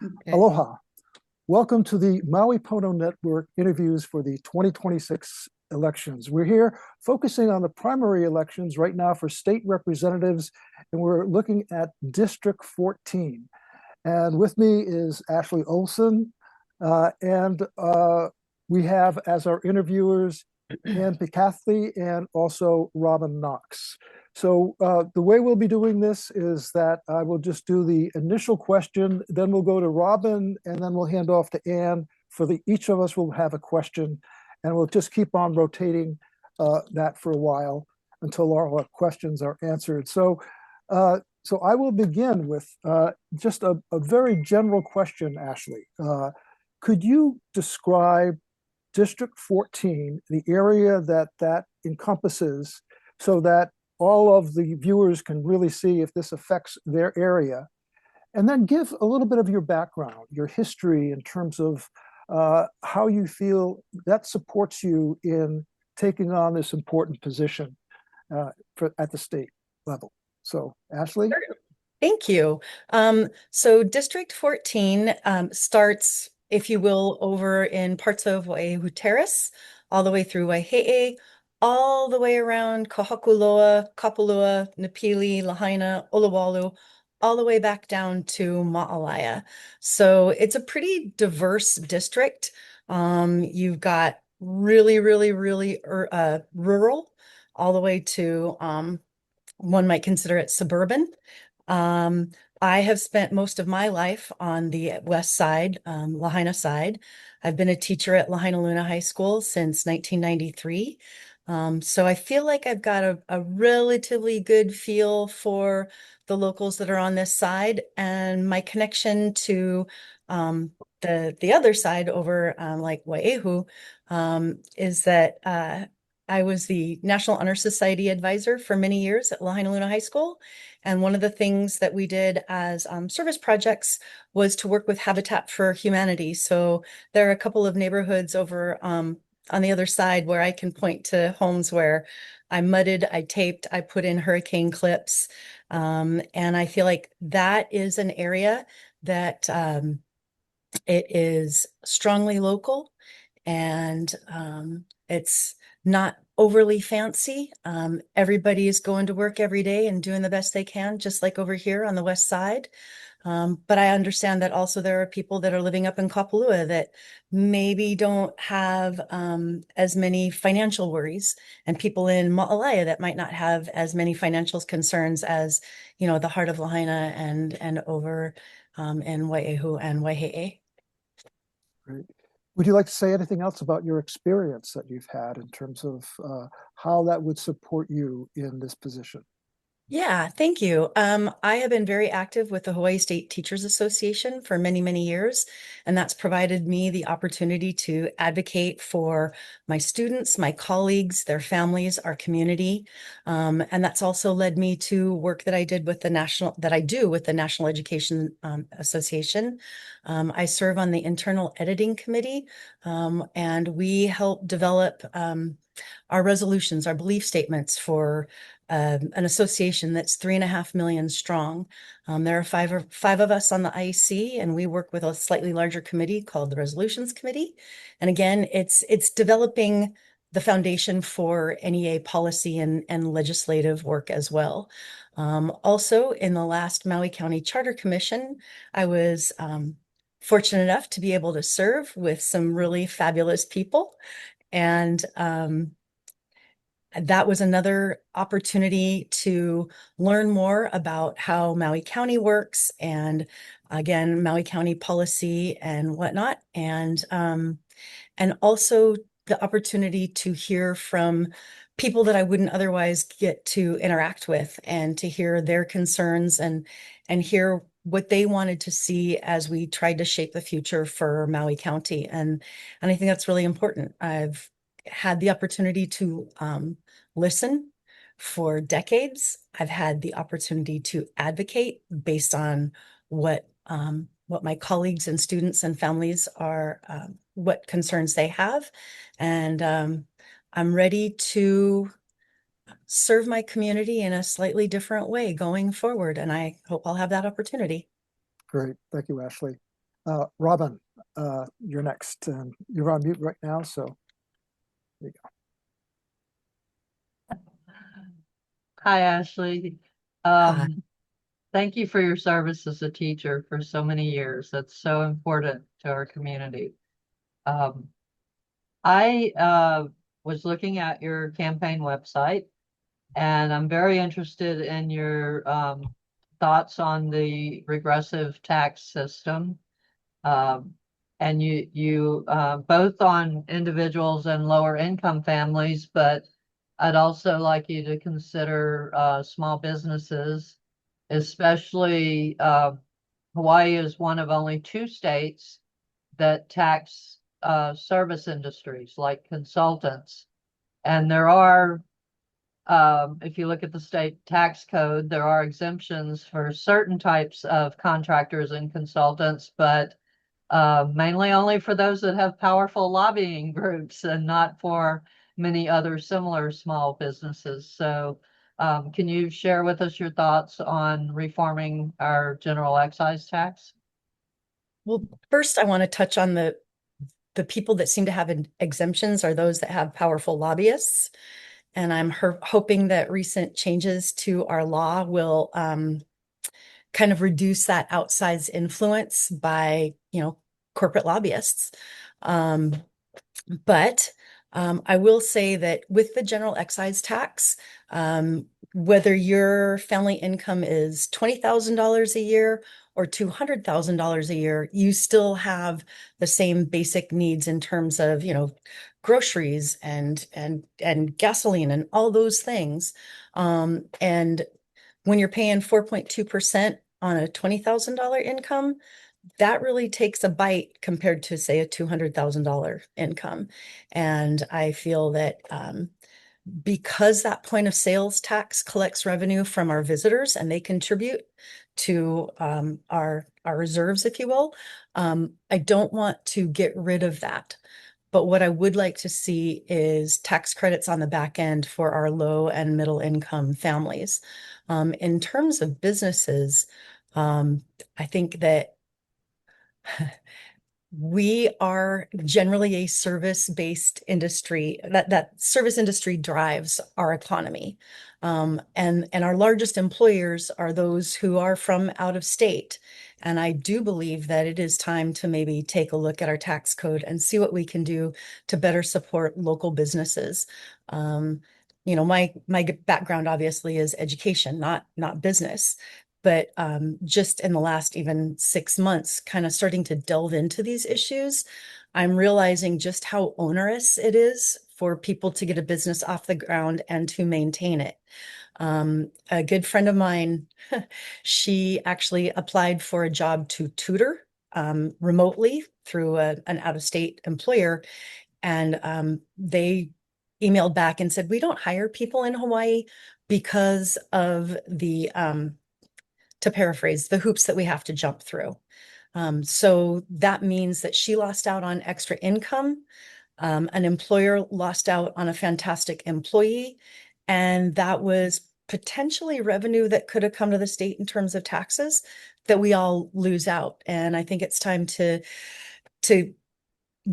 Okay. Aloha. Welcome to the Maui Pono Network interviews for the 2026 elections. We're here focusing on the primary elections right now for state representatives, and we're looking at District 14. And with me is Ashley Olson, and we have as our interviewers Ann Picathley and also Robin Knox. So the way we'll be doing this is that I will just do the initial question, then we'll go to Robin, and then we'll hand off to Ann. Each of us will have a question, and we'll just keep on rotating that for a while until all our questions are answered. So I will begin with just a very general question, Ashley. Could you describe District 14, the area that encompasses, so that all of the viewers can really see if this affects their area? And then give a little bit of your background, your history in terms of how you feel that supports you in taking on this important position at the state level. So, Ashley? Sure. Thank you. So District 14 starts, if you will, over in parts of Waiʻehu Terrace, all the way through Waiheʻe, all the way around Kahakuloa, Kapalua, Napili, Lahaina, Olowalu, all the way back down to Maalaea. So it's a pretty diverse district. You've got really rural, all the way to one might consider it suburban. Um, I have spent most of my life on the west side, Lahaina side. I've been a teacher at Lahaina Luna High School since 1993. So I feel like I've got a relatively good feel for the locals that are on this side, and my connection to the other side over like Waiʻehu is that I was the National Honor Society advisor for many years at Lahaina Luna High School. And one of the things that we did as service projects was to work with Habitat for Humanity. So there are a couple of neighborhoods over on the other side where I can point to homes where I mudded, I taped, I put in hurricane clips. And I feel like that is an area that it is strongly local, and it's not overly fancy. Everybody is going to work every day and doing the best they can, just like over here on the west side. But I understand that also there are people that are living up in Kapalua that maybe don't have as many financial worries, and people in Maalaea that might not have as many financial concerns as, the heart of Lahaina and over in Waiʻehu and Waiheʻe. Great. Would you like to say anything else about your experience that you've had in terms of how that would support you in this position? Yeah, thank you. I have been very active with the Hawaii State Teachers Association for many years, and that's provided me the opportunity to advocate for my students, my colleagues, their families, our community. And that's also led me to work that I do with the National Education Association. I serve on the Internal Editing Committee, and we help develop our resolutions, our belief statements for an association that's 3.5 million strong. There are five of us on the IEC, and we work with a slightly larger committee called the Resolutions Committee. And again, it's developing the foundation for NEA policy and legislative work as well. Also, in the last Maui County Charter Commission, I was fortunate enough to be able to serve with some really fabulous people. And that was another opportunity to learn more about how Maui County works, and again, Maui County policy and whatnot. And also the opportunity to hear from people that I wouldn't otherwise get to interact with, and to hear their concerns and hear what they wanted to see as we tried to shape the future for Maui County. And I think that's really important. I've had the opportunity to listen for decades. I've had the opportunity to advocate based on what my colleagues and students and families are, what concerns they have. And I'm ready to serve my community in a slightly different way going forward. And I hope I'll have that opportunity. Great. Thank you, Ashley. Robin, you're next. You're on mute right now, so there you go. Hi, Ashley. Hi. Thank you for your service as a teacher for so many years. That's so important to our community. Um, I was looking at your campaign website, and I'm very interested in your thoughts on the regressive tax system. Um, and you both on individuals and lower income families, but I'd also like you to consider small businesses, especially Hawaii is one of only two states that tax service industries like consultants. And there are, if you look at the state tax code, there are exemptions for certain types of contractors and consultants, but mainly only for those that have powerful lobbying groups and not for many other similar small businesses. So can you share with us your thoughts on reforming our general excise tax? Well, first I want to touch on the people that seem to have exemptions are those that have powerful lobbyists. And I'm hoping that recent changes to our law will kind of reduce that outsized influence by, corporate lobbyists. But I will say that with the general excise tax, whether your family income is $20,000 a year or $200,000 a year, you still have the same basic needs in terms of, groceries and gasoline and all those things. And when you're paying 4.2% on a $20,000 income, that really takes a bite compared to, say, a $200,000 income. And I feel that because that point of sales tax collects revenue from our visitors and they contribute to our reserves, if you will, I don't want to get rid of that. But what I would like to see is tax credits on the back end for our low and middle income families. In terms of businesses, I think that we are generally a service-based industry. That service industry drives our economy. And our largest employers are those who are from out of state. And I do believe that it is time to maybe take a look at our tax code and see what we can do to better support local businesses. My background obviously is education, not business. But just in the last even 6 months, kind of starting to delve into these issues, I'm realizing just how onerous it is for people to get a business off the ground and to maintain it. A good friend of mine, she actually applied for a job to tutor remotely through an out-of-state employer, and they emailed back and said, "We don't hire people in Hawaii because of the to paraphrase, the hoops that we have to jump through." So that means that she lost out on extra income. An employer lost out on a fantastic employee, and that was potentially revenue that could have come to the state in terms of taxes that we all lose out. And I think it's time to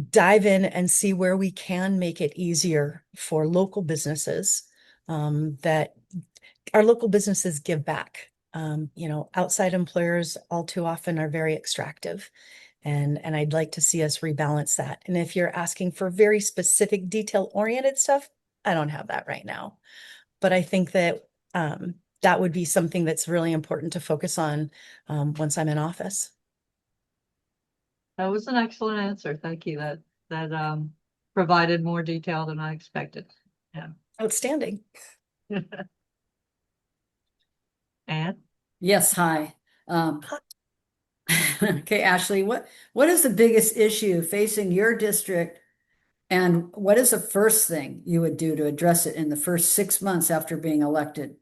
dive in and see where we can make it easier for local businesses, that our local businesses give back. Outside employers all too often are very extractive, and I'd like to see us rebalance that. And if you're asking for very specific detail-oriented stuff, I don't have that right now. But I think that that would be something that's really important to focus on once I'm in office. That was an excellent answer. Thank you. That provided more detail than I expected. Yeah. Outstanding. Anne? Yes, hi. Okay, Ashley, what is the biggest issue facing your district, and what is the first thing you would do to address it in the first 6 months after being elected?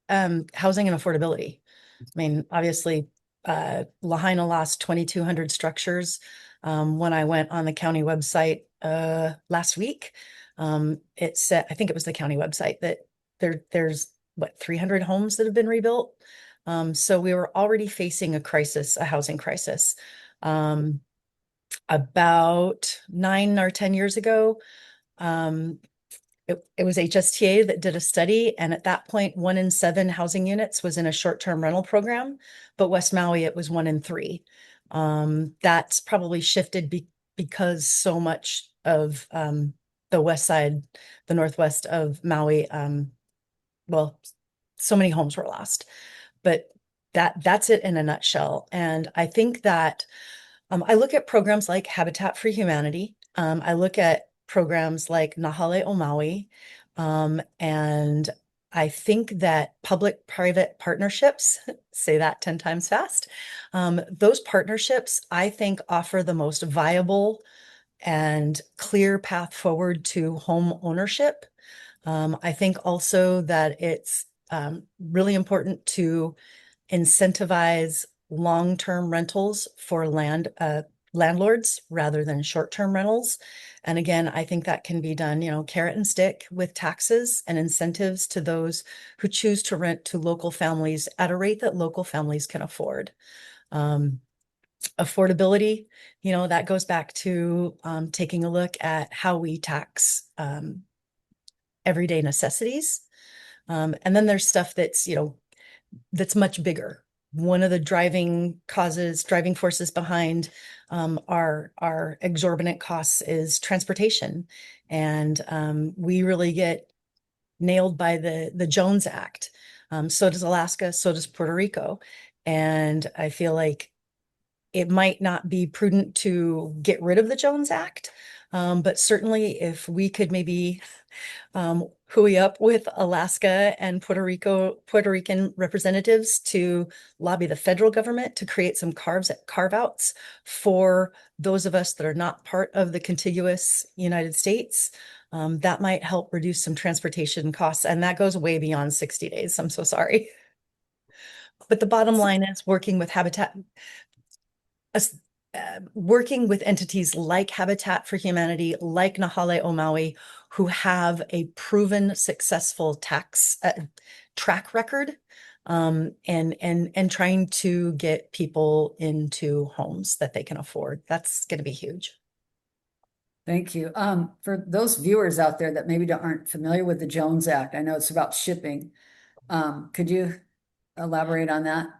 Housing and affordability. I mean, obviously, Lahaina lost 2,200 structures. When I went on the county website last week, it said, I think it was the county website, that there's 300 homes that have been rebuilt. So we were already facing a crisis, a housing crisis. About 9 or 10 years ago, it was HSTA that did a study, and at that point, 1 in 7 housing units was in a short-term rental program, but West Maui, it was 1 in 3. That's probably shifted because so much of the west side, the northwest of Maui, well, so many homes were lost. But that's it in a nutshell. And I think that I look at programs like Habitat for Humanity. I look at programs like Nahale o Maui. And I think that public-private partnerships, say that 10 times fast, those partnerships, I think, offer the most viable and clear path forward to home ownership. I think also that it's really important to incentivize long-term rentals for landlords rather than short-term rentals. And again, I think that can be done, carrot and stick with taxes and incentives to those who choose to rent to local families at a rate that local families can afford. Affordability, that goes back to taking a look at how we tax everyday necessities. And then there's stuff that's much bigger. One of the driving forces behind our exorbitant costs is transportation. And we really get nailed by the Jones Act. So does Alaska, so does Puerto Rico. And I feel like it might not be prudent to get rid of the Jones Act, but certainly if we could maybe hooey up with Alaska and Puerto Rican representatives to lobby the federal government to create some carve-outs for those of us that are not part of the contiguous United States. That might help reduce some transportation costs, and that goes way beyond 60 days. I'm so sorry. But the bottom line is working with working with entities like Habitat for Humanity, like Nahale o Maui, who have a proven successful tax track record, and trying to get people into homes that they can afford. That's going to be huge. Thank you. For those viewers out there that maybe aren't familiar with the Jones Act, I know it's about shipping. Could you elaborate on that?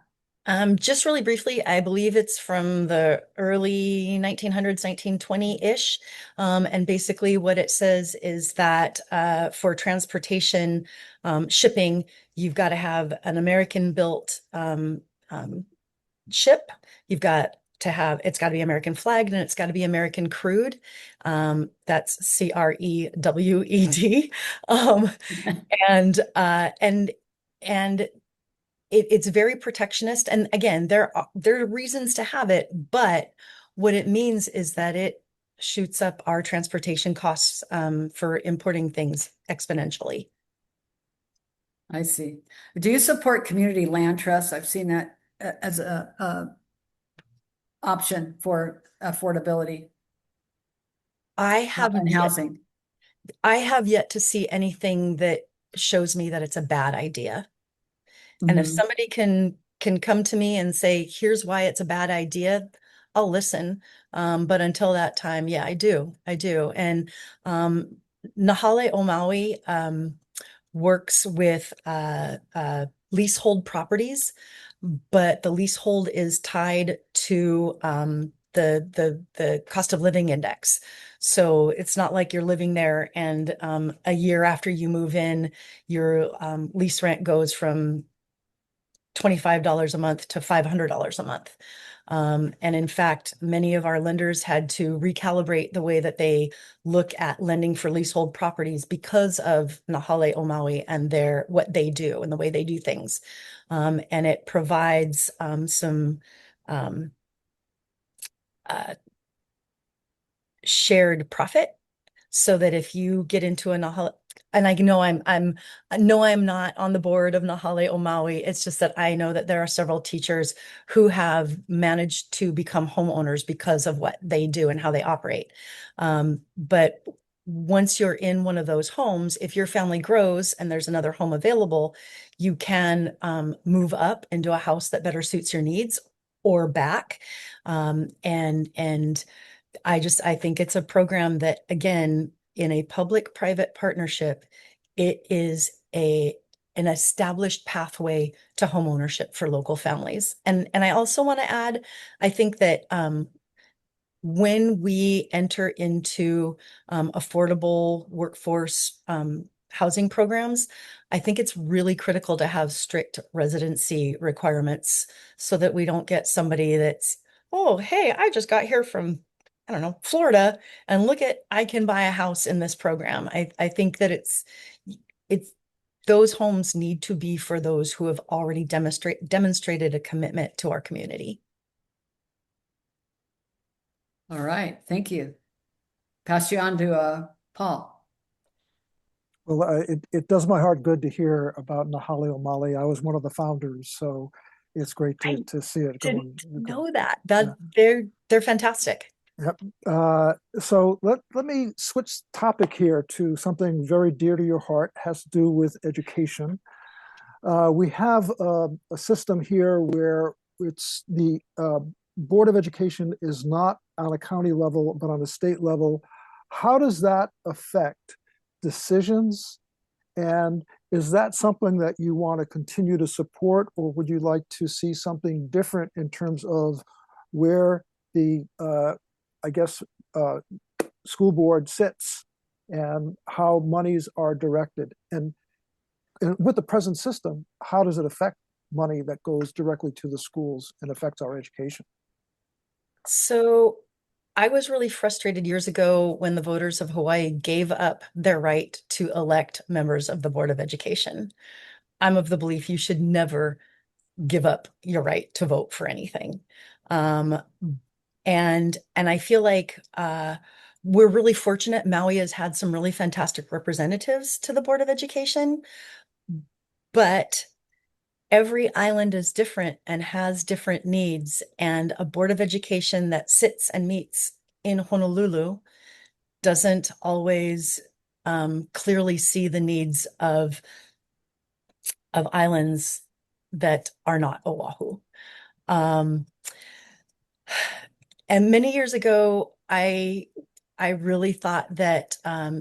Just really briefly, I believe it's from the early 1900s, 1920-ish. And basically what it says is that for transportation, shipping, you've got to have an American-built ship. It's got to be American flagged, and it's got to be American crewed. That's CREWED. And it's very protectionist. And again, there are reasons to have it, but what it means is that it shoots up our transportation costs for importing things exponentially. I see. Do you support community land trusts? I've seen that as a option for affordability and housing. I have yet to see anything that shows me that it's a bad idea. And if somebody can come to me and say, here's why it's a bad idea, I'll listen. But until that time, yeah, I do. And Nahale o Maui works with leasehold properties, but the leasehold is tied to the cost of living index. So it's not like you're living there and a year after you move in, your lease rent goes from $25 a month to $500 a month. And in fact, many of our lenders had to recalibrate the way that they look at lending for leasehold properties because of Nahale o Maui and what they do and the way they do things. And it provides some shared profit, so that if you get into a Nahale, and I know I'm not on the board of Nahale o Maui. It's just that I know that there are several teachers who have managed to become homeowners because of what they do and how they operate. But once you're in one of those homes, if your family grows and there's another home available, you can move up into a house that better suits your needs, or back. And I think it's a program that, again, in a public-private partnership, it is an established pathway to home ownership for local families. And I also want to add, I think that when we enter into affordable workforce housing programs, I think it's really critical to have strict residency requirements so that we don't get somebody that's, oh, hey, I just got here from, I don't know, Florida, and look at, I can buy a house in this program. I think that it's those homes need to be for those who have already demonstrated a commitment to our community. All right, thank you. Pass you on to Paul. Well, it does my heart good to hear about Nahale o Maui. I was one of the founders, so it's great to see it going. Didn't know that they're fantastic. Yep. So let me switch topic here to something very dear to your heart, has to do with education. We have a system here where it's the Board of Education is not on a county level, but on a state level. How does that affect decisions? And is that something that you want to continue to support, or would you like to see something different in terms of where the, school board sits and how monies are directed? And with the present system, how does it affect money that goes directly to the schools and affects our education? So I was really frustrated years ago when the voters of Hawaii gave up their right to elect members of the Board of Education. I'm of the belief you should never give up your right to vote for anything. And I feel like we're really fortunate. Maui has had some really fantastic representatives to the Board of Education, but every island is different and has different needs. And a Board of Education that sits and meets in Honolulu doesn't always clearly see the needs of islands that are not Oahu. And many years ago, I really thought that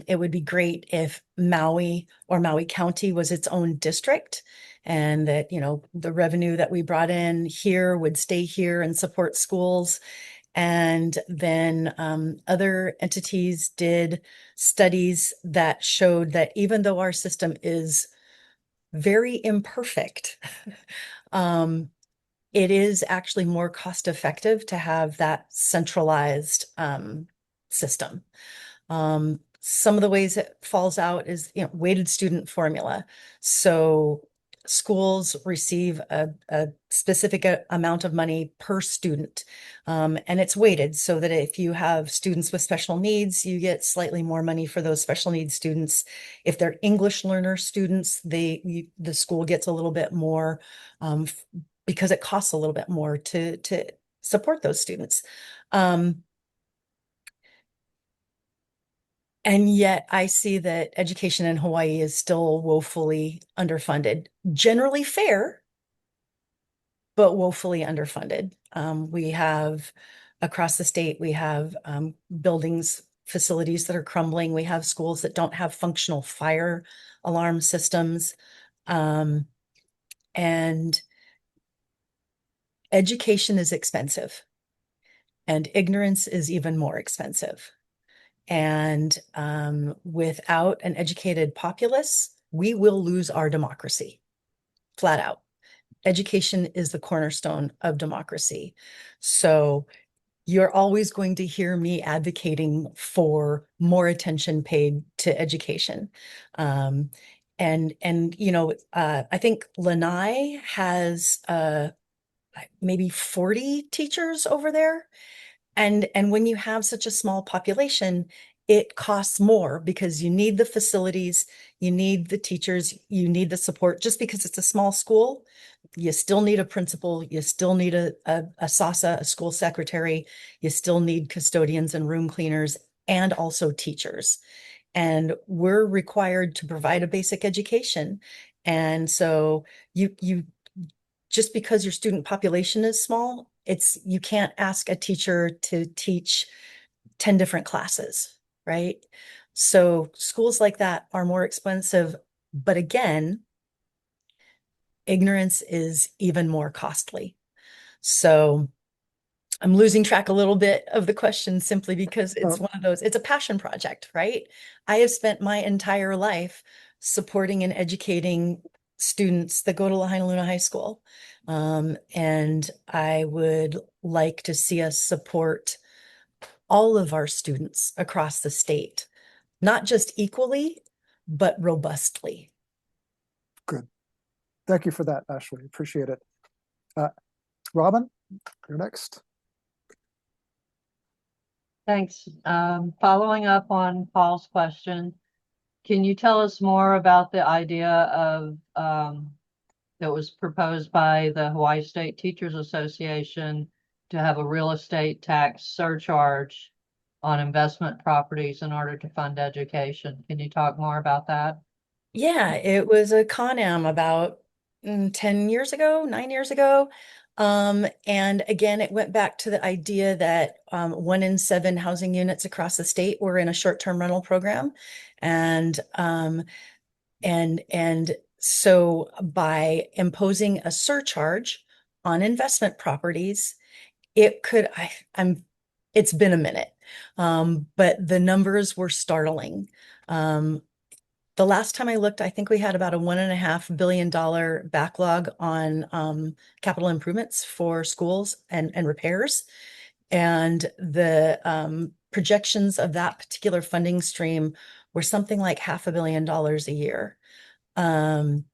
it would be great if Maui or Maui County was its own district, and that, you know, the revenue that we brought in here would stay here and support schools. And then other entities did studies that showed that even though our system is very imperfect, it is actually more cost effective to have that centralized system. Some of the ways it falls out is, you know, weighted student formula. So schools receive a specific amount of money per student, and it's weighted so that if you have students with special needs, you get slightly more money for those special needs students. If they're English learner students, the school gets a little bit more because it costs a little bit more to support those students. And yet I see that education in Hawaii is still woefully underfunded. Generally fair, but woefully underfunded. We have across the state, we have buildings, facilities that are crumbling. We have schools that don't have functional fire alarm systems. And education is expensive, and ignorance is even more expensive. And without an educated populace, we will lose our democracy, flat out. Education is the cornerstone of democracy. So you're always going to hear me advocating for more attention paid to education. And you know, I think Lanai has maybe 40 teachers over there. And when you have such a small population, it costs more because you need the facilities, you need the teachers, you need the support. Just because it's a small school, you still need a principal, you still need a SASA, a school secretary, you still need custodians and room cleaners, and also teachers. And we're required to provide a basic education. And so you just because your student population is small you can't ask a teacher to teach 10 different classes, right? So schools like that are more expensive, but again, ignorance is even more costly. So I'm losing track a little bit of the question simply because it's one of those, it's a passion project, right? I have spent my entire life supporting and educating students that go to Lahainaluna High School. And I would like to see us support all of our students across the state, not just equally, but robustly. Good. Thank you for that, Ashley. Appreciate it. Robin, you're next. Thanks. Following up on Paul's question, can you tell us more about the idea of that was proposed by the Hawaii State Teachers Association to have a real estate tax surcharge on investment properties in order to fund education? Can you talk more about that? Yeah, it was a Con-Am about 10 years ago, 9 years ago. And again, it went back to the idea that 1 in 7 housing units across the state were in a short-term rental program. And so by imposing a surcharge on investment properties, it could, it's been a minute, but the numbers were startling. The last time I looked, I think we had about a $1.5 billion backlog on capital improvements for schools and repairs. And the projections of that particular funding stream were something like $500 million a year. And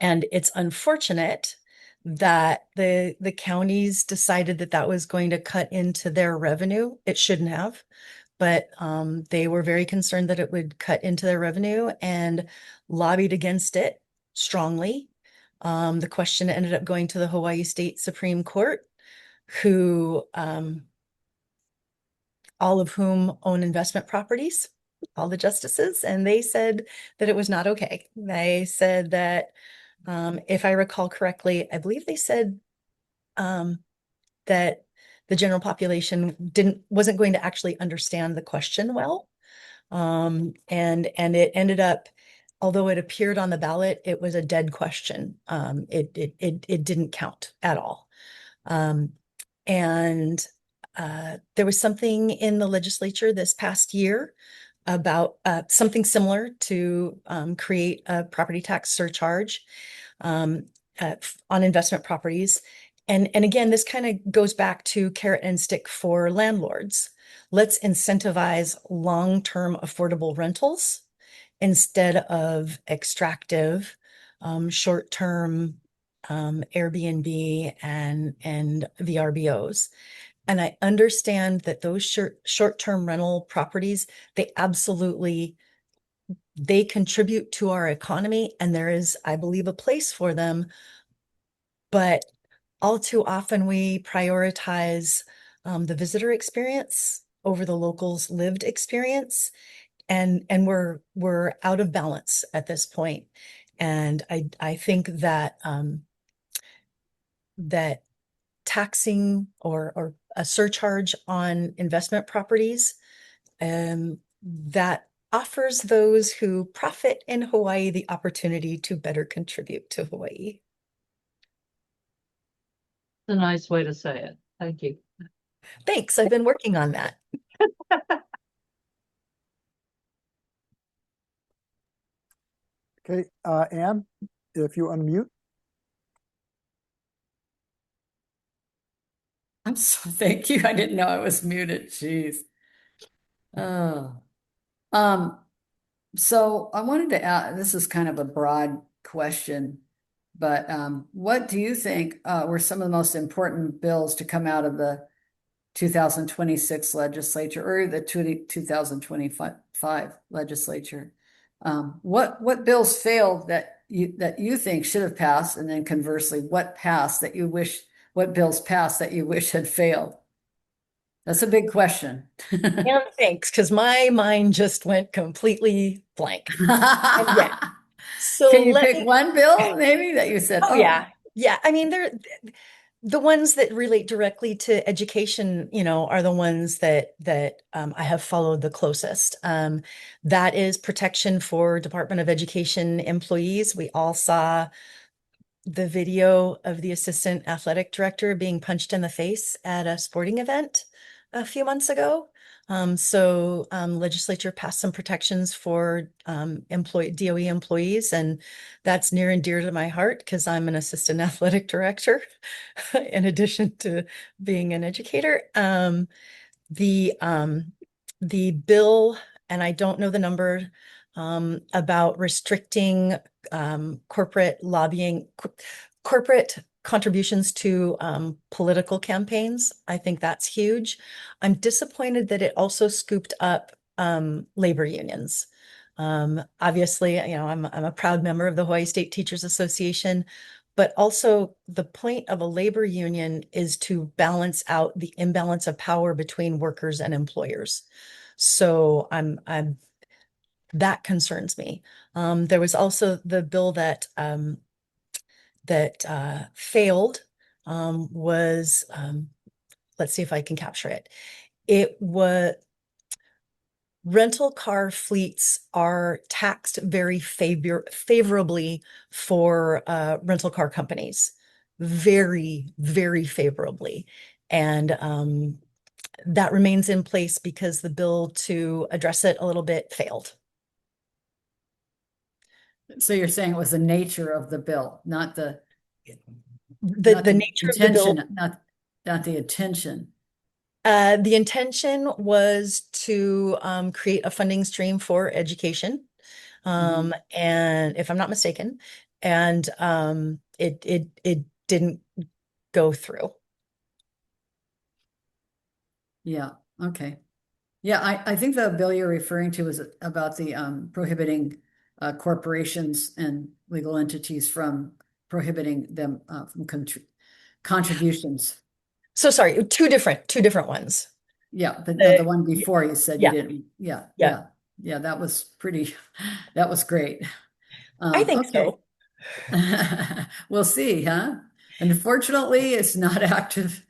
it's unfortunate that the counties decided that that was going to cut into their revenue. It shouldn't have, but they were very concerned that it would cut into their revenue and lobbied against it strongly. The question ended up going to the Hawaii State Supreme Court, who all of whom own investment properties, all the justices, and they said that it was not okay. They said that, if I recall correctly, I believe they said that the general population wasn't going to actually understand the question well. And it ended up, although it appeared on the ballot, it was a dead question. It didn't count at all. And there was something in the legislature this past year about something similar to create a property tax surcharge on investment properties. And again, this kind of goes back to carrot and stick for landlords. Let's incentivize long-term affordable rentals instead of extractive short-term Airbnb and VRBOs. And I understand that those short-term rental properties, they contribute to our economy, and there is, I believe, a place for them. But all too often we prioritize the visitor experience over the locals' lived experience, and we're out of balance at this point. And I think that that taxing or a surcharge on investment properties that offers those who profit in Hawaii the opportunity to better contribute to Hawaii. It's a nice way to say it. Thank you. Thanks. I've been working on that. Okay, Anne, if you unmute. Thank you. I didn't know I was muted. Jeez. Oh. So I wanted to ask, this is kind of a broad question, but what do you think were some of the most important bills to come out of the 2026 legislature or the 2025 legislature? What bills failed that you think should have passed, and then conversely, what bills passed that you wish had failed? That's a big question. And thanks, because my mind just went completely blank. Yeah. So Can you pick one bill maybe that you said, oh yeah. Yeah. I mean, The ones that relate directly to education, are the ones that I have followed the closest. That is protection for Department of Education employees. We all saw the video of the assistant athletic director being punched in the face at a sporting event a few months ago. Legislature passed some protections for DOE employees, and that's near and dear to my heart because I'm an assistant athletic director in addition to being an educator. The the bill, and I don't know the number, about restricting corporate lobbying, corporate contributions to political campaigns. I think that's huge. I'm disappointed that it also scooped up labor unions. Obviously, I'm a proud member of the Hawaii State Teachers Association, but also the point of a labor union is to balance out the imbalance of power between workers and employers. So that concerns me. There was also the bill that failed, was, let's see if I can capture it. It was rental car fleets are taxed very favorably for rental car companies, very, very favorably. And that remains in place because the bill to address it a little bit failed. So you're saying it was the nature of the bill, not The nature of the bill. intention, not the intention. The intention was to create a funding stream for education, and if I'm not mistaken, and it didn't go through. Yeah, okay. Yeah, I think the bill you're referring to is about the prohibiting corporations and legal entities from prohibiting them from contributions. So sorry, two different ones. Yeah, but no, The- the one before you said you yeah, didn't. Yeah, yeah, yeah. That was pretty. That was great. I think Okay, so. we'll see, huh? Unfortunately, it's not active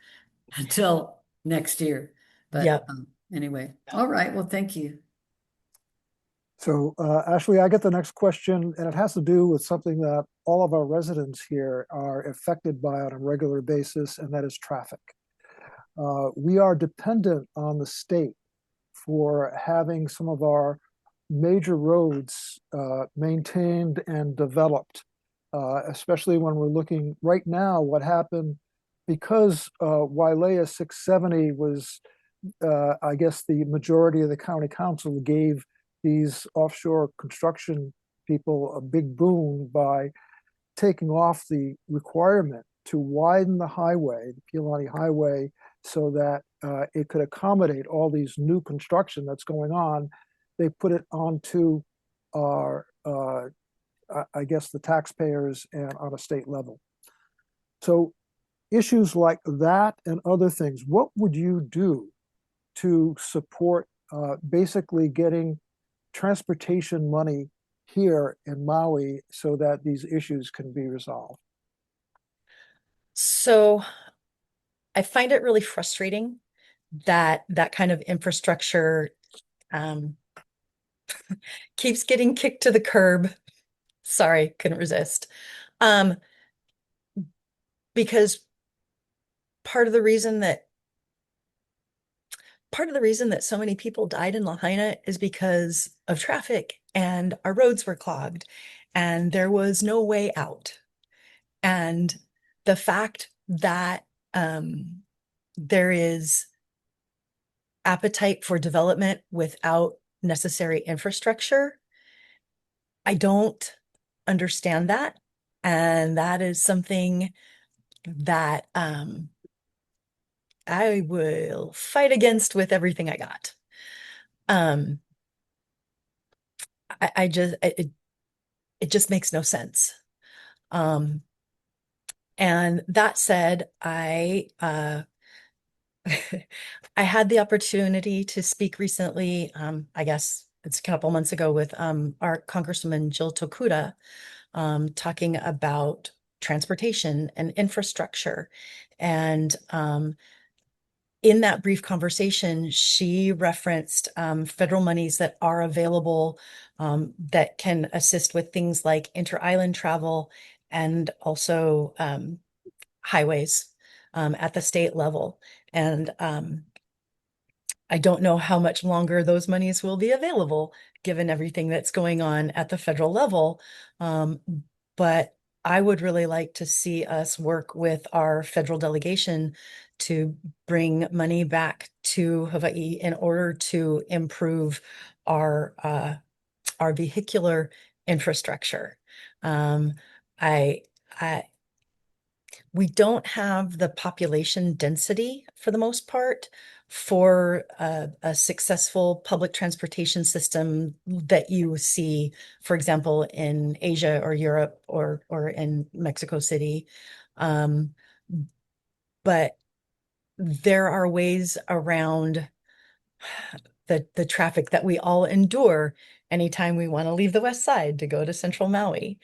until next year. But Yep. anyway, all right. Well, thank you. So Ashley, I get the next question, and it has to do with something that all of our residents here are affected by on a regular basis, and that is traffic. We are dependent on the state for having some of our major roads maintained and developed, especially when we're looking right now what happened because Wailea 670 was, I guess, the majority of the county council gave these offshore construction people a big boon by taking off the requirement to widen the highway, the Pilani Highway, so that it could accommodate all these new construction that's going on. They put it onto our, I guess, the taxpayers and on a state level. So issues like that and other things, what would you do to support basically getting transportation money here in Maui so that these issues can be resolved? So I find it really frustrating that that kind of infrastructure um, keeps getting kicked to the curb. Sorry, couldn't resist. Um, because part of the reason that so many people died in Lahaina is because of traffic and our roads were clogged and there was no way out. And the fact that there is appetite for development without necessary infrastructure, I don't understand that. And that is something that I will fight against with everything I got. Um, I just it just makes no sense. And that said, I had the opportunity to speak recently, I guess it's a couple months ago, with our Congresswoman Jill Tokuda, talking about transportation and infrastructure. And in that brief conversation, she referenced federal monies that are available that can assist with things like inter-island travel and also highways at the state level. And I don't know how much longer those monies will be available, given everything that's going on at the federal level. But I would really like to see us work with our federal delegation to bring money back to Hawaii in order to improve our vehicular infrastructure. Um, I, I we don't have the population density for the most part for a successful public transportation system that you see, for example, in Asia or Europe or in Mexico City. Um, but there are ways around the traffic that we all endure anytime we want to leave the West Side to go to Central Maui.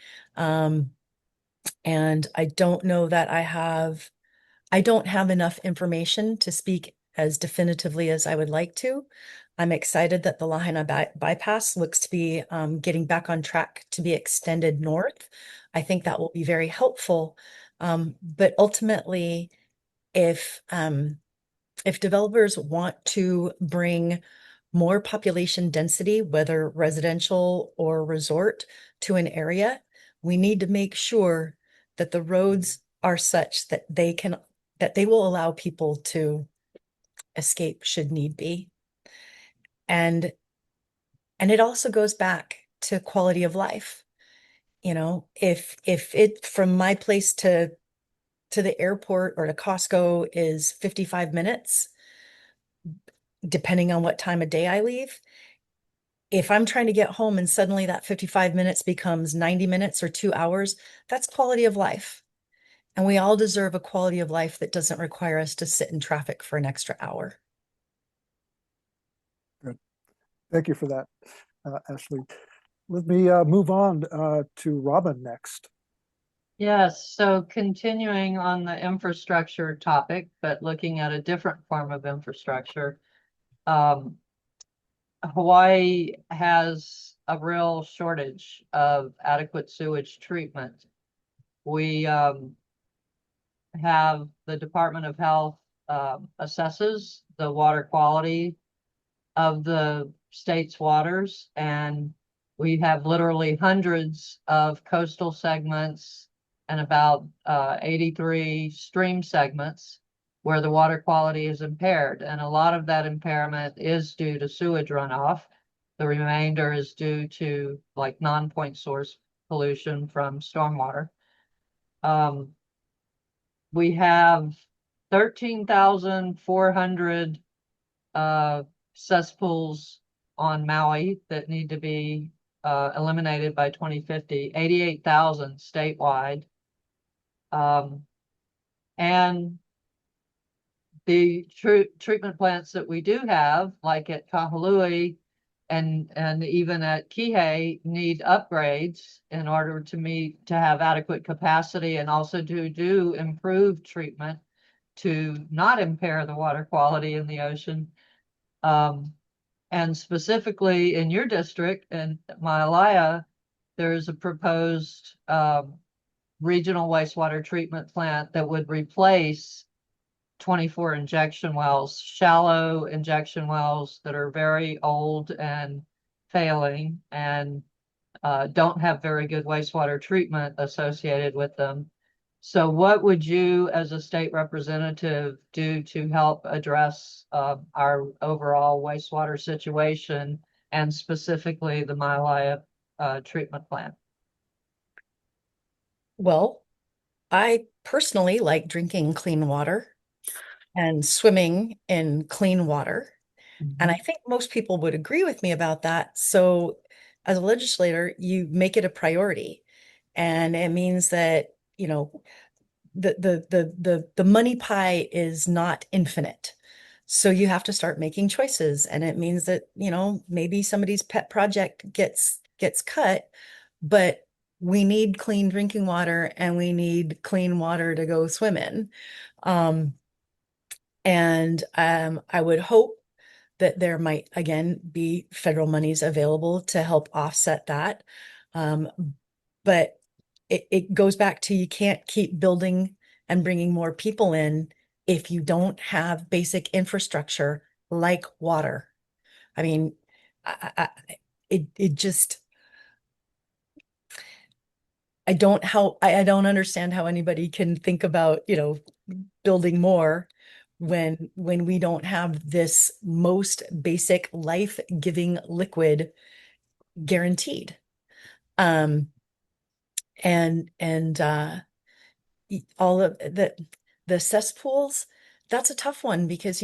And I don't know that I don't have enough information to speak as definitively as I would like to. I'm excited that the Lahaina bypass looks to be getting back on track to be extended north. I think that will be very helpful. But ultimately, if developers want to bring more population density, whether residential or resort, to an area, we need to make sure that the roads are such that they will allow people to escape should need be. And it also goes back to quality of life. You know, if it from my place to the airport or to Costco is 55 minutes, depending on what time of day I leave, if I'm trying to get home and suddenly that 55 minutes becomes 90 minutes or 2 hours, that's quality of life. And we all deserve a quality of life that doesn't require us to sit in traffic for an extra hour. Good. Thank you for that, Ashley. Let me move on to Robin next. Yes, so continuing on the infrastructure topic, but looking at a different form of infrastructure. Hawaii has a real shortage of adequate sewage treatment. We have the Department of Health assesses the water quality of the state's waters, and we have literally hundreds of coastal segments and about 83 stream segments where the water quality is impaired. And a lot of that impairment is due to sewage runoff. The remainder is due to like non-point source pollution from stormwater. We have 13,400 cesspools on Maui that need to be eliminated by 2050, 88,000 statewide. And the treatment plants that we do have, like at Kahului and even at Kihei, need upgrades in order to have adequate capacity and also to do improved treatment to not impair the water quality in the ocean. And specifically in your district in Maalaea, there's a proposed regional wastewater treatment plant that would replace 24 injection wells, shallow injection wells that are very old and failing and don't have very good wastewater treatment associated with them. So what would you as a state representative do to help address our overall wastewater situation and specifically the Maalaea treatment plant? Well, I personally like drinking clean water and swimming in clean water. And I think most people would agree with me about that. So as a legislator, you make it a priority. And it means that, you know, the money pie is not infinite. So you have to start making choices. And it means that, you know, maybe somebody's pet project gets cut, but we need clean drinking water and we need clean water to go swim in. Um, and I would hope that there might again be federal monies available to help offset that. Um, but it goes back to you can't keep building and bringing more people in if you don't have basic infrastructure like water. I mean, it just I don't understand how anybody can think about, building more when we don't have this most basic life-giving liquid guaranteed. Um, and all of the cesspools, that's a tough one because,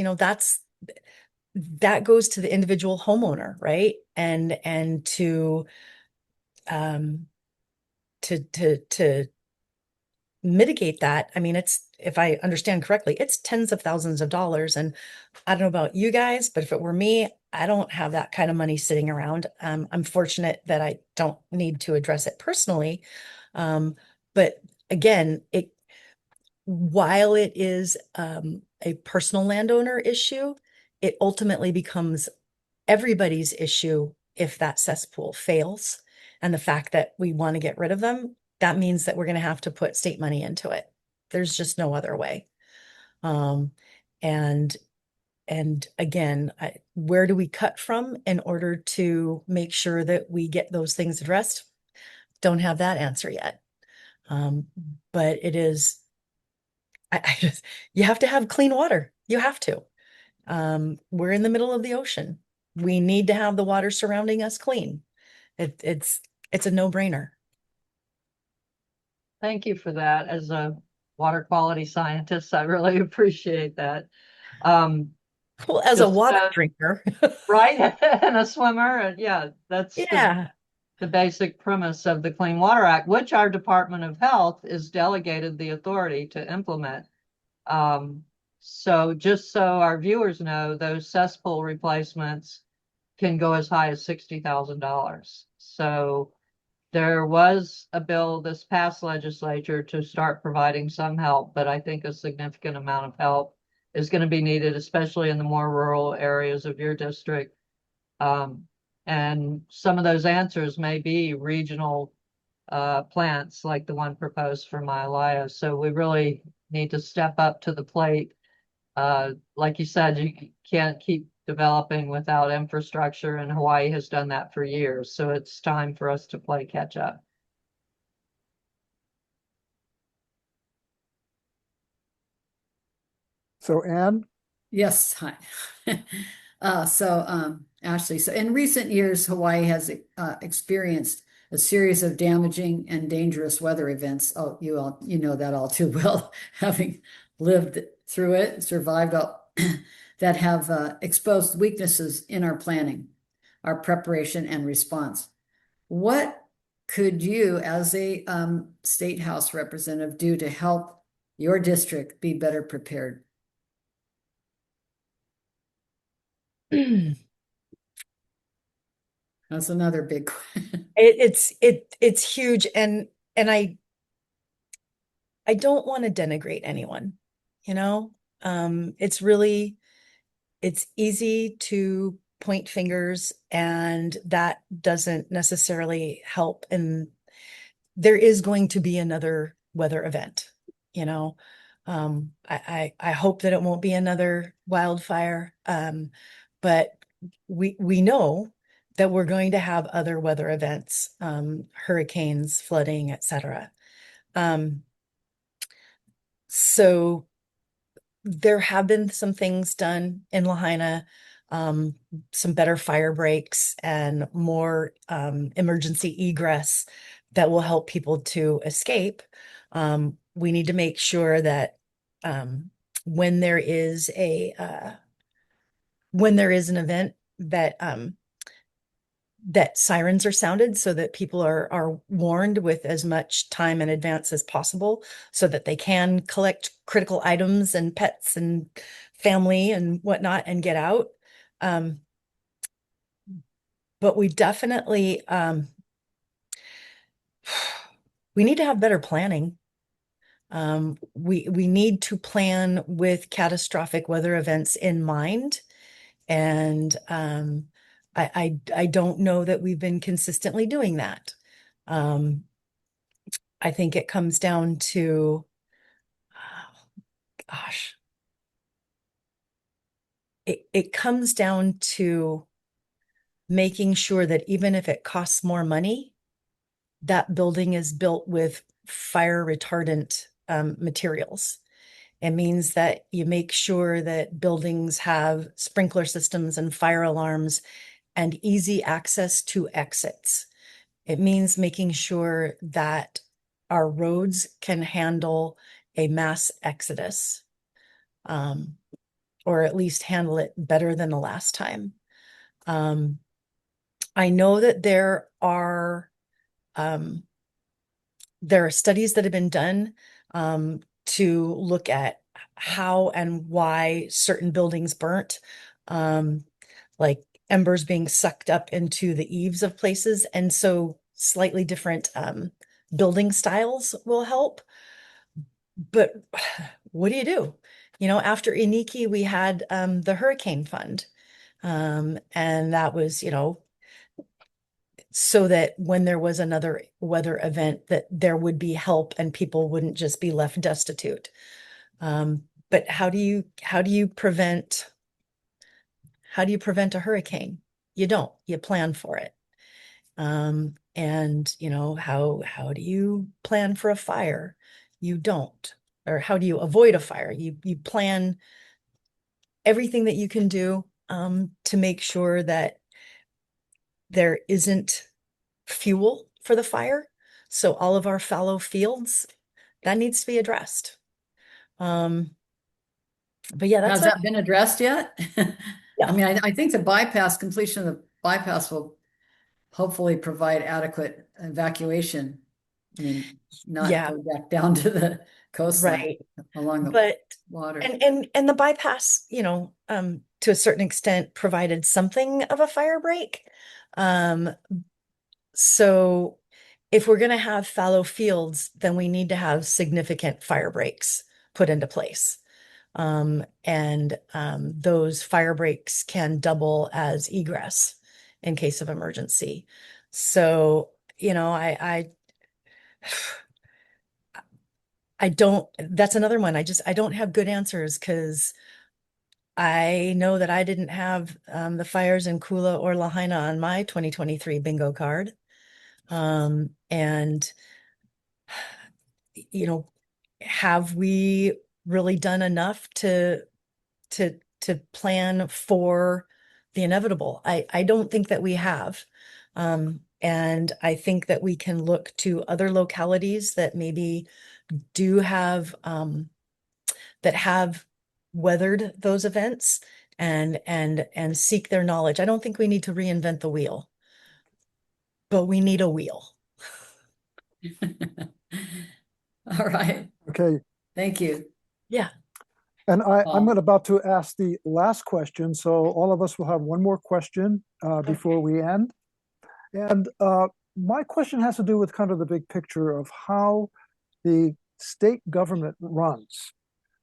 that goes to the individual homeowner, right? And um to mitigate that, I mean, if I understand correctly, it's tens of thousands of dollars. And I don't know about you guys, but if it were me, I don't have that kind of money sitting around. I'm fortunate that I don't need to address it personally. But again, while it is a personal landowner issue, it ultimately becomes everybody's issue if that cesspool fails. And the fact that we want to get rid of them, that means that we're going to have to put state money into it. There's just no other way. Um, and and again, where do we cut from in order to make sure that we get those things addressed? Don't have that answer yet. Um, but it is, I just, you have to have clean water. You have to. We're in the middle of the ocean. We need to have the water surrounding us clean. It's a no-brainer. Thank you for that. As a water quality scientist, I really appreciate that. Well, as a Just, water drinker, right? And a swimmer. And yeah, that's yeah. the basic premise of the Clean Water Act, which our Department of Health is delegated the authority to implement. So just so our viewers know, those cesspool replacements can go as high as $60,000. So there was a bill this past legislature to start providing some help, but I think a significant amount of help is going to be needed, especially in the more rural areas of your district. And some of those answers may be regional plants like the one proposed for Maalaea. So we really need to step up to the plate. Like you said, you can't keep developing without infrastructure, and Hawaii has done that for years. So it's time for us to play catch up. So Anne, Yes, hi. Ashley, so in recent years, Hawaii has experienced a series of damaging and dangerous weather events. Oh, you know that all too well, having lived through it, survived all that have exposed weaknesses in our planning, our preparation and response. What could you, as a state house representative, do to help your district be better prepared? That's another big question. It's huge, and I don't want to denigrate anyone, you know? It's easy to point fingers, and that doesn't necessarily help. And there is going to be another weather event, you know? I hope that it won't be another wildfire. But we know that we're going to have other weather events, hurricanes, flooding, etc. So there have been some things done in Lahaina, some better fire breaks and more emergency egress that will help people to escape. We need to make sure that um, when there is when there is an event that sirens are sounded so that people are warned with as much time in advance as possible so that they can collect critical items and pets and family and whatnot and get out. But we definitely we need to have better planning. We need to plan with catastrophic weather events in mind. And I don't know that we've been consistently doing that. I think it comes down to, gosh, it comes down to making sure that even if it costs more money, that building is built with fire retardant materials. It means that you make sure that buildings have sprinkler systems and fire alarms and easy access to exits. It means making sure that our roads can handle a mass exodus, or at least handle it better than the last time. I know that um, there are studies that have been done to look at how and why certain buildings burnt, like embers being sucked up into the eaves of places. And so slightly different building styles will help. But what do you do? You know, after Iniki, we had the hurricane fund. And that was, you know, so that when there was another weather event, that there would be help and people wouldn't just be left destitute. But how do you prevent a hurricane? You don't. You plan for it. And you know, how do you plan for a fire? You don't. Or how do you avoid a fire? You plan everything that you can do to make sure that there isn't fuel for the fire. So all of our fallow fields, that needs to be addressed. But yeah, Has that been addressed yet? I mean, I think the completion of the bypass will hopefully provide adequate evacuation. I mean, not yeah, go back down to the coastline right. along the But water. and the bypass, you know, to a certain extent provided something of a fire break. Um, so if we're going to have fallow fields, then we need to have significant fire breaks put into place. And those fire breaks can double as egress in case of emergency. So, you know, I don't, that's another one. I don't have good answers because I know that I didn't have the fires in Kula or Lahaina on my 2023 bingo card. And, you know, have we really done enough to plan for the inevitable? I don't think that we have. And I think that we can look to other localities that maybe do have that have weathered those events and seek their knowledge. I don't think we need to reinvent the wheel, but we need a wheel. All right. Okay. Thank you. Yeah. And I'm about to ask the last question, so all of us will have one more question before we end. And my question has to do with kind of the big picture of how the state government runs.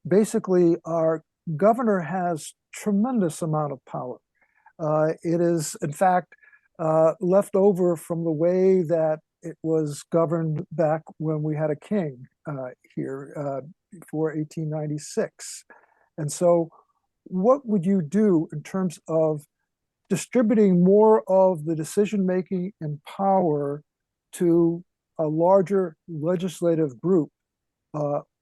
Basically, our governor has tremendous amount of power. It is, in fact, left over from the way that it was governed back when we had a king here before 1896. And so what would you do in terms of distributing more of the decision-making and power to a larger legislative group?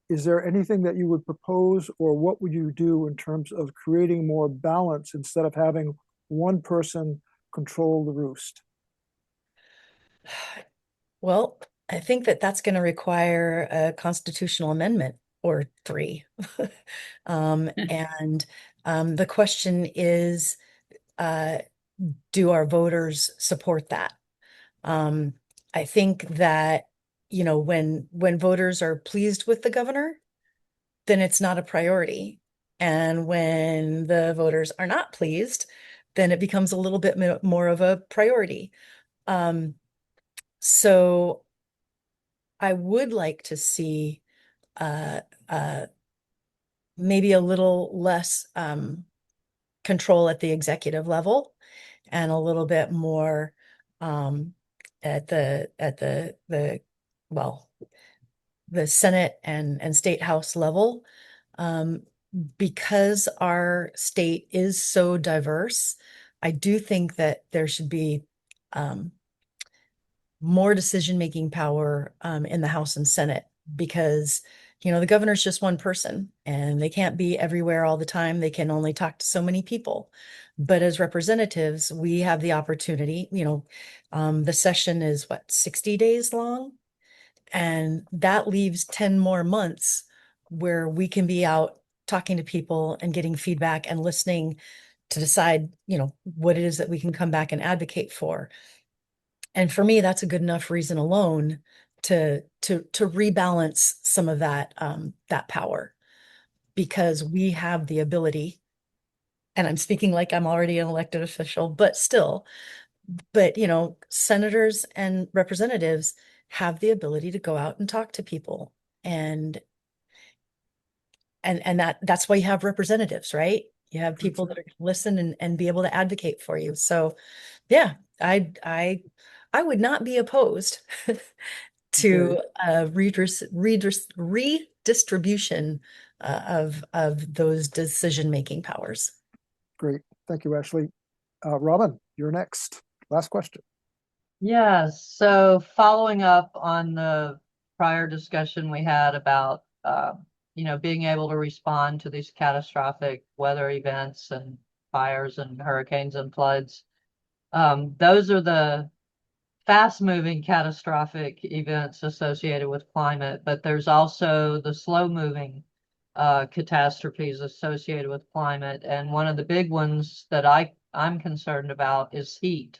Is there anything that you would propose, or what would you do in terms of creating more balance instead of having one person control the roost? Well, I think that that's going to require a constitutional amendment or three. And the question is, do our voters support that? I think that, you know, when voters are pleased with the governor, then it's not a priority. And when the voters are not pleased, then it becomes a little bit more of a priority. So I would like to see uh, uh, maybe a little less control at the executive level and a little bit more um, at the well, the Senate and State House level. Um, because our state is so diverse, I do think that there should be um, more decision-making power in the House and Senate because, the governor's just one person and they can't be everywhere all the time. They can only talk to so many people. But as representatives, we have the opportunity, the session is what, 60 days long? And that leaves 10 more months where we can be out talking to people and getting feedback and listening to decide, what it is that we can come back and advocate for. And for me, that's a good enough reason alone to rebalance some of that power because we have the ability, and I'm speaking like I'm already an elected official, but still, senators and representatives have the ability to go out and talk to people. And that's why you have representatives, right? You have people that are gonna listen and be able to advocate for you. So yeah, I would not be opposed to redistribution of those decision-making powers. Great. Thank you, Ashley. Robin, you're next. Last question. Yes, so following up on the prior discussion we had about, being able to respond to these catastrophic weather events and fires and hurricanes and floods. Those are the fast-moving catastrophic events associated with climate, but there's also the slow-moving catastrophes associated with climate. And one of the big ones that I'm concerned about is heat.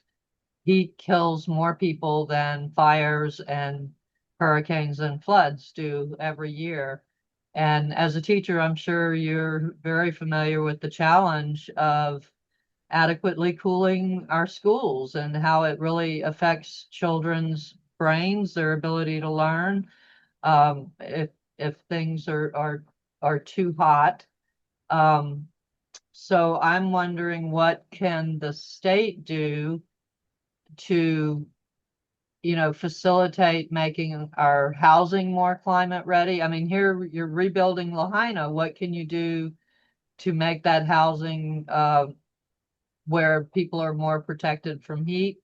Heat kills more people than fires and hurricanes and floods do every year. And as a teacher, I'm sure you're very familiar with the challenge of adequately cooling our schools and how it really affects children's brains, their ability to learn. If things are too hot. So I'm wondering, what can the state do to, facilitate making our housing more climate ready? I mean, here you're rebuilding Lahaina. What can you do to make that housing where people are more protected from heat?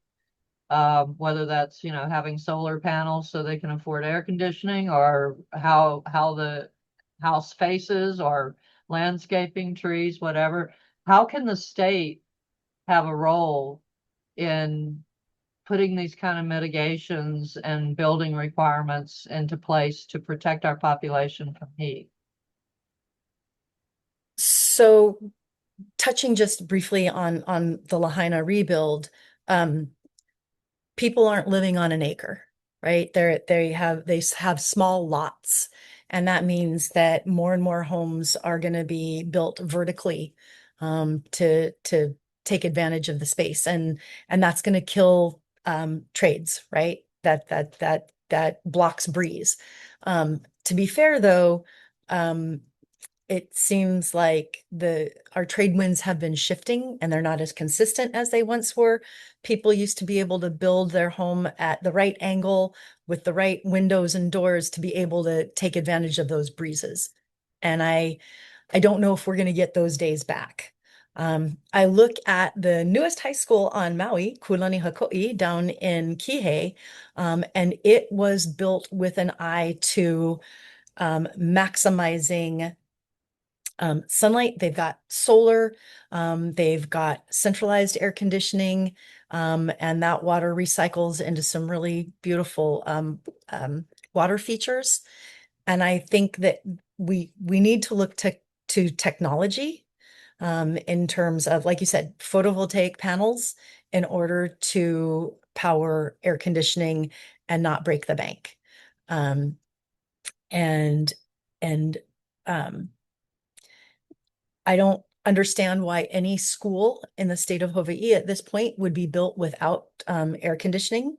Whether that's, having solar panels so they can afford air conditioning, or how the house faces, or landscaping, trees, whatever. How can the state have a role in putting these kind of mitigations and building requirements into place to protect our population from heat? So touching just briefly on the Lahaina rebuild, people aren't living on an acre, right? They have small lots, and that means that more and more homes are going to be built vertically to take advantage of the space, and that's going to kill trades, right? That blocks breeze. To be fair, though, it seems like our trade winds have been shifting and they're not as consistent as they once were. People used to be able to build their home at the right angle with the right windows and doors to be able to take advantage of those breezes. And I don't know if we're going to get those days back. I look at the newest high school on Maui, Kulani Hakoi, down in Kihei, and it was built with an eye to maximizing sunlight. They've got solar, they've got centralized air conditioning, and that water recycles into some really beautiful water features. And I think that we need to look to technology in terms of, like you said, photovoltaic panels in order to power air conditioning and not break the bank. Um, and and um, I don't understand why any school in the state of Hawaii at this point would be built without air conditioning.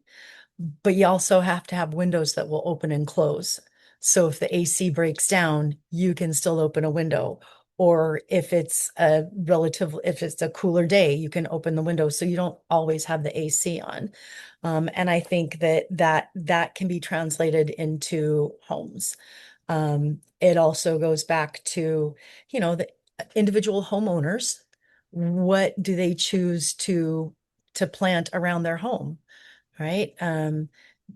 but you also have to have windows that will open and close. So if the AC breaks down, you can still open a window. Or if it's if it's a cooler day, you can open the window so you don't always have the AC on. And I think that can be translated into homes. It also goes back to, the individual homeowners. What do they choose to plant around their home, right?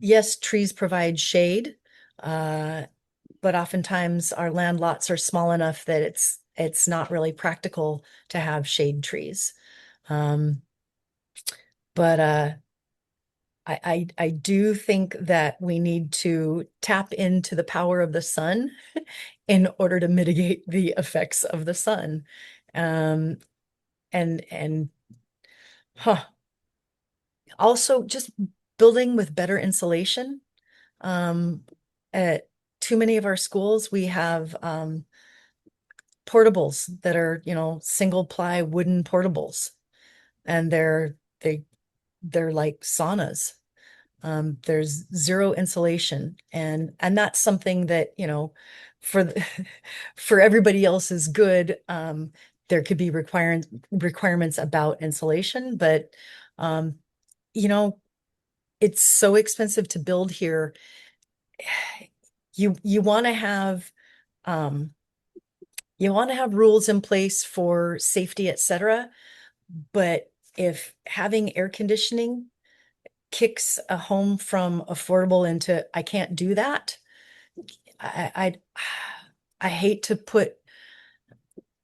Yes, trees provide shade, but oftentimes our land lots are small enough that it's not really practical to have shade trees. Um, but I do think that we need to tap into the power of the sun in order to mitigate the effects of the sun. Um, and huh, also just building with better insulation. At too many of our schools, we have portables that are, single ply wooden portables, and they're like saunas. There's zero insulation, and that's something that, for for everybody else's good, there could be requirements about insulation, but um, you know, it's so expensive to build here. You want to have um, rules in place for safety, etc. But if having air conditioning kicks a home from affordable into I can't do that, I I hate to put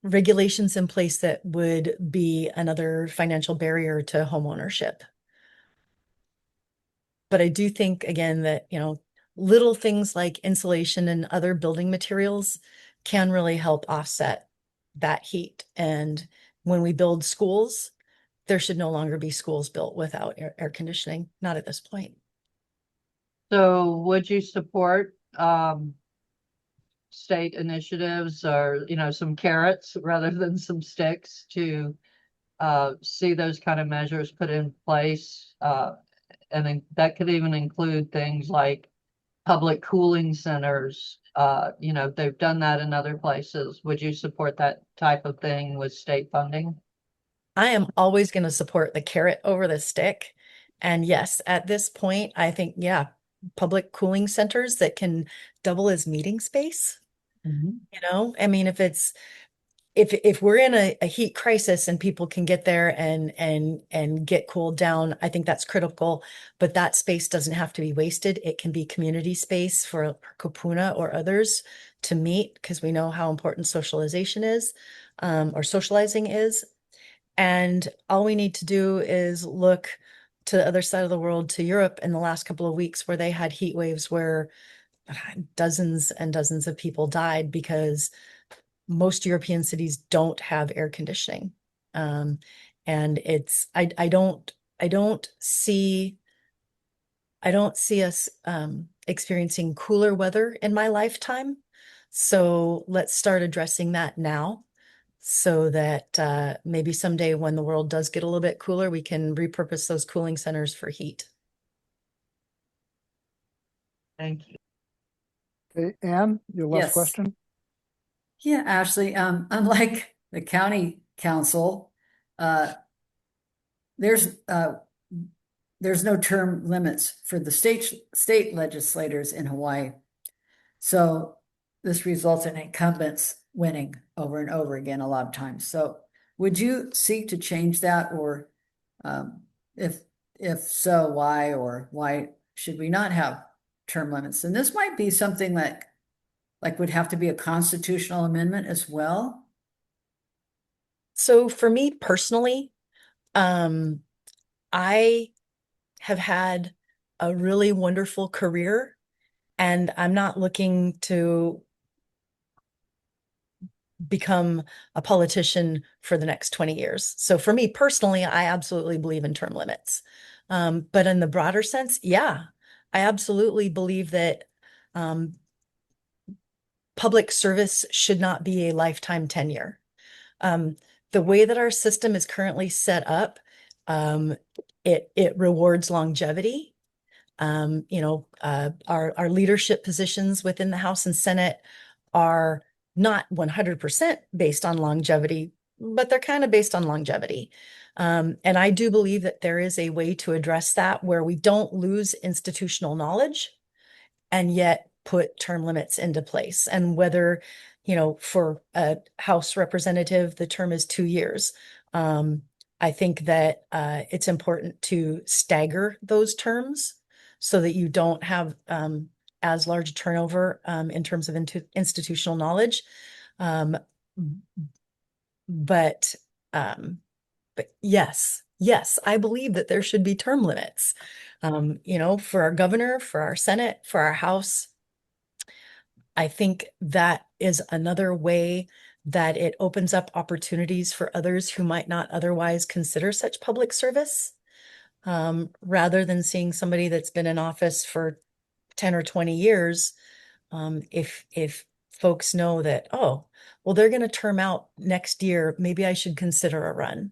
regulations in place that would be another financial barrier to home ownership. But I do think again that, little things like insulation and other building materials can really help offset that heat. And when we build schools, there should no longer be schools built without air conditioning, not at this point. So would you support state initiatives or, some carrots rather than some sticks to see those kind of measures put in place? And then that could even include things like public cooling centers. They've done that in other places. Would you support that type of thing with state funding? I am always going to support the carrot over the stick. And yes, at this point, I think, yeah, public cooling centers that can double as meeting space. I mean, if we're in a heat crisis and people can get there and get cooled down, I think that's critical. But that space doesn't have to be wasted. It can be community space for Kapuna or others to meet, because we know how important socialization is, or socializing is. And all we need to do is look to the other side of the world, to Europe, in the last couple of weeks, where they had heat waves where dozens and dozens of people died because most European cities don't have air conditioning. Um, and I don't see us experiencing cooler weather in my lifetime. So let's start addressing that now, so that maybe someday when the world does get a little bit cooler, we can repurpose those cooling centers for heat. Thank you. Okay, Anne, your last Yes. question. Yeah, Ashley, unlike the county council, uh, there's no term limits for the state legislators in Hawaii. So this results in incumbents winning over and over again a lot of times. So would you seek to change that, or if so, why, or why should we not have term limits? And this might be something that would have to be a constitutional amendment as well. So for me personally, I have had a really wonderful career, and I'm not looking to become a politician for the next 20 years. So for me personally, I absolutely believe in term limits. But in the broader sense, yeah, I absolutely believe that public service should not be a lifetime tenure. The way that our system is currently set up, it rewards longevity. Our leadership positions within the House and Senate are not 100% based on longevity, but they're kind of based on longevity. And I do believe that there is a way to address that where we don't lose institutional knowledge and yet put term limits into place. And whether, for a House representative, the term is 2 years. I think that it's important to stagger those terms so that you don't have as large a turnover in terms of institutional knowledge. But yes, I believe that there should be term limits, for our governor, for our Senate, for our House. I think that is another way that it opens up opportunities for others who might not otherwise consider such public service, rather than seeing somebody that's been in office for 10 or 20 years. If folks know that, oh, well, they're going to term out next year, maybe I should consider a run.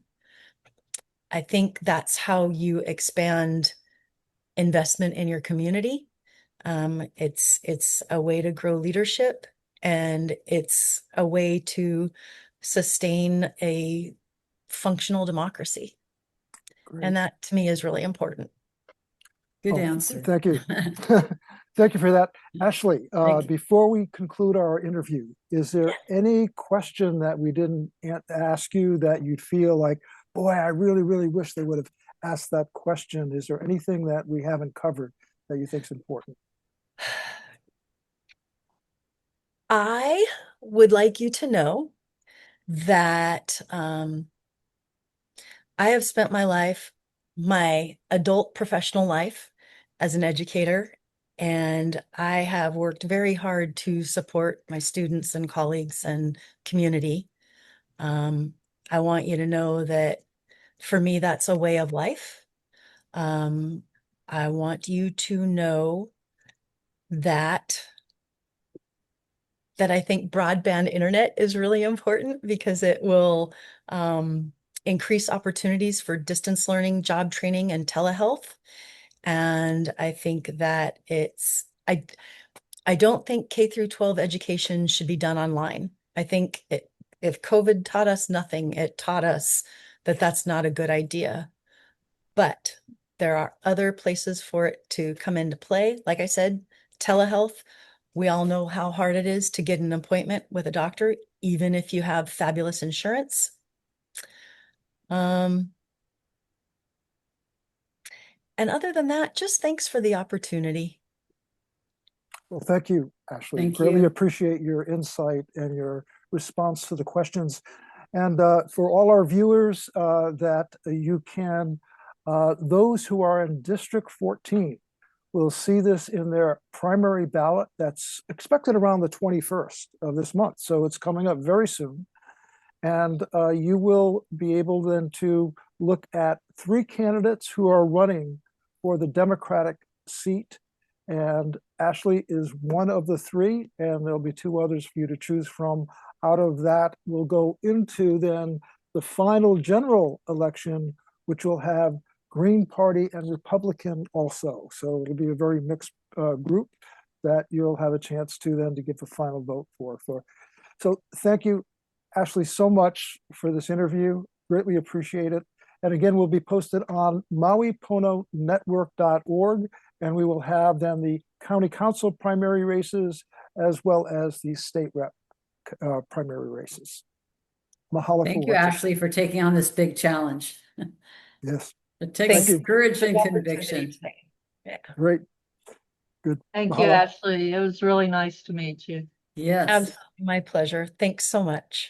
I think that's how you expand investment in your community. It's a way to grow leadership, and it's a way to sustain a functional democracy. Great. And that to me is really important. Good Oh, answer. Thank you. Thank you for that. Ashley, Thank you. before we conclude our interview, is there any question that we didn't ask you that you'd feel like, boy, I really, really wish they would have asked that question? Is there anything that we haven't covered that you think is important? I would like you to know that I have spent my adult professional life as an educator, and I have worked very hard to support my students and colleagues and community. I want you to know that for me, that's a way of life. I want you to know that I think broadband internet is really important because it will increase opportunities for distance learning, job training, and telehealth. And I think that I don't think K through 12 education should be done online. I think if COVID taught us nothing, it taught us that that's not a good idea. But there are other places for it to come into play. Like I said, telehealth. We all know how hard it is to get an appointment with a doctor, even if you have fabulous insurance. And other than that, just thanks for the opportunity. Well, thank you, Ashley. Thank Greatly you. appreciate your insight and your response to the questions. And for all our viewers, that you can, those who are in District 14 will see this in their primary ballot that's expected around the 21st of this month. So it's coming up very soon. And you will be able then to look at 3 candidates who are running for the Democratic seat. And Ashley is one of the 3, and there'll be 2 others for you to choose from. Out of that, we'll go into then the final general election, which will have Green Party and Republican also. So it'll be a very mixed group that you'll have a chance to then to get the final vote for. So thank you, Ashley, so much for this interview. Greatly appreciate it. And again, we'll be posted on MauiPonoNetwork.org, and we will have then the county council primary races as well as the state rep primary races. Mahalo. Thank you, Ashley, for taking on this big challenge. Yes. It takes Thank you. courage and conviction. Yeah. Great. Good. Thank you, Mahalo. Ashley. It was really nice to meet you. Yes. Absolutely my pleasure. Thanks so much.